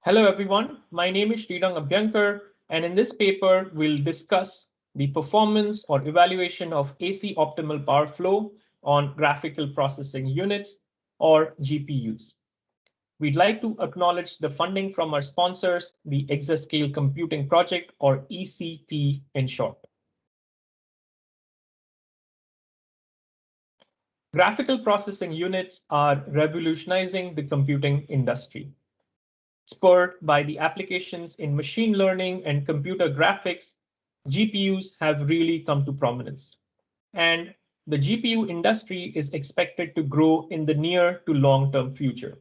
Hello everyone, my name is Sridhang Abhyankar, and in this paper we'll discuss the performance or evaluation of AC optimal power flow on graphical processing units or GPUs. We'd like to acknowledge the funding from our sponsors, the Exascale Computing Project or ECP in short. Graphical processing units are revolutionizing the computing industry. Spurred by the applications in machine learning and computer graphics, GPUs have really come to prominence. And the GPU industry is expected to grow in the near to long-term future.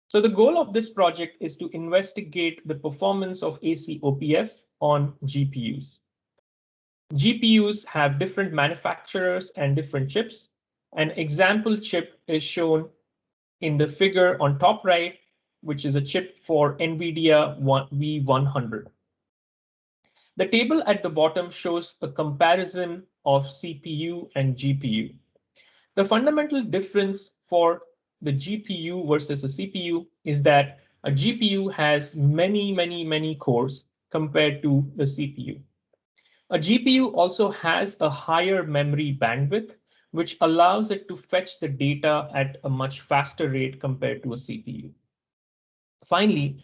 So the goal of this project is to investigate the performance of AC OPF on GPUs. GPUs have different manufacturers and different chips. An example chip is shown in the figure on top right, which is a chip for NVIDIA V100. The table at the bottom shows a comparison of CPU and GPU. The fundamental difference for the GPU versus a CPU is that a GPU has many cores compared to the CPU. A GPU also has a higher memory bandwidth, which allows it to fetch the data at a much faster rate compared to a CPU. Finally,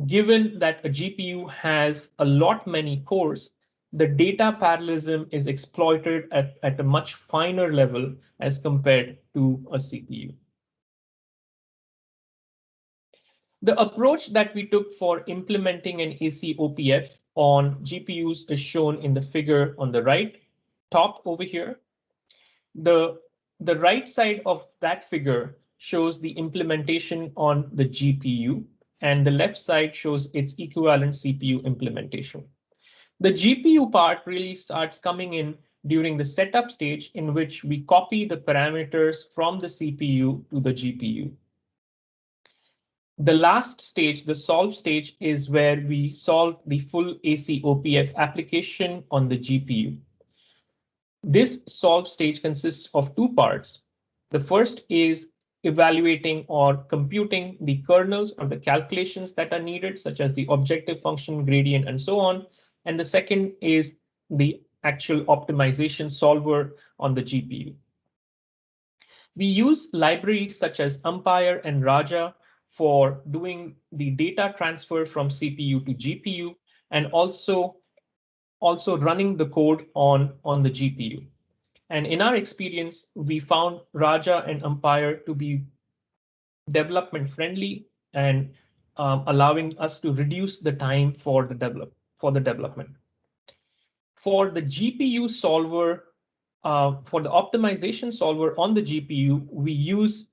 given that a GPU has a lot many cores, the data parallelism is exploited at a much finer level as compared to a CPU. The approach that we took for implementing an AC OPF on GPUs is shown in the figure on the right top over here. The right side of that figure shows the implementation on the GPU, and the left side shows its equivalent CPU implementation. The GPU part really starts coming in during the setup stage, in which we copy the parameters from the CPU to the GPU. The last stage, the solve stage, is where we solve the full AC OPF application on the GPU. This solve stage consists of two parts. The first is evaluating or computing the kernels or the calculations that are needed, such as the objective function, gradient, and so on. And the second is the actual optimization solver on the GPU. We use libraries such as Umpire and Raja for doing the data transfer from CPU to GPU, and also running the code on the GPU. And in our experience, we found Raja and Umpire to be development friendly and allowing us to reduce the time for the development. For the GPU solver, for the optimization solver on the GPU, we use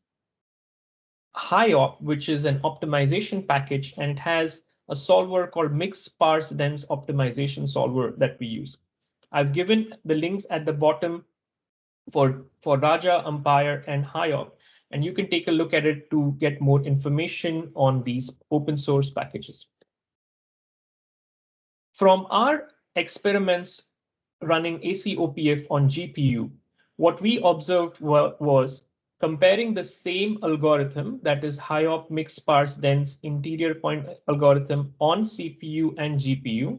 HiOp, which is an optimization package, and it has a solver called Mix Parse Dense Optimization Solver that we use. I've given the links at the bottom for Raja, Umpire, and HiOp, and you can take a look at it to get more information on these open source packages. From our experiments running AC OPF on GPU, what we observed was comparing the same algorithm, that is HiOp Mix Parse Dense Interior Point algorithm on CPU and GPU.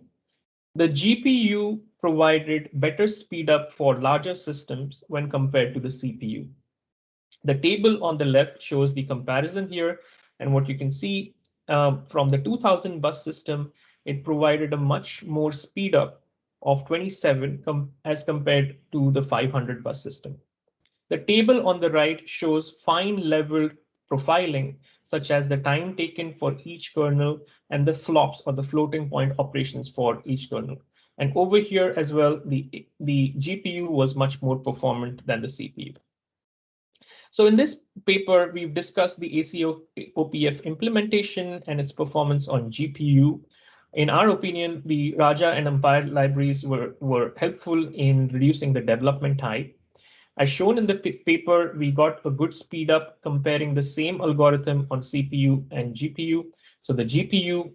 The GPU provided better speed up for larger systems when compared to the CPU. The table on the left shows the comparison here, and what you can see from the 2000 bus system, it provided a much more speed up of 27 as compared to the 500 bus system. The table on the right shows fine level profiling, such as the time taken for each kernel and the flops or the floating point operations for each kernel. And over here as well, the GPU was much more performant than the CPU. So in this paper, we've discussed the AC OPF implementation and its performance on GPU. In our opinion, the Raja and Umpire libraries were helpful in reducing the development time. As shown in the paper, we got a good speed up comparing the same algorithm on CPU and GPU. So the GPU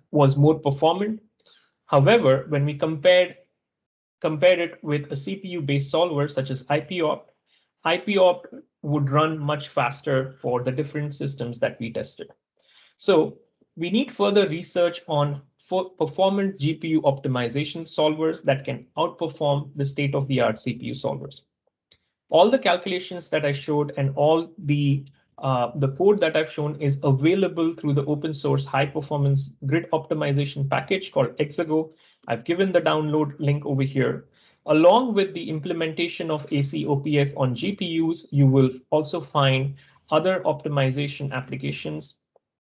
was more performant. However, when we compared it with a CPU-based solver such as IPOpt would run much faster for the different systems that we tested. So We need further research on performant GPU optimization solvers that can outperform the state-of-the-art CPU solvers. All the calculations that I showed and all the code that I've shown is available through the open source high performance grid optimization package called Hexago. I've given the download link over here. Along with the implementation of ACOPF on GPUs, you will also find other optimization applications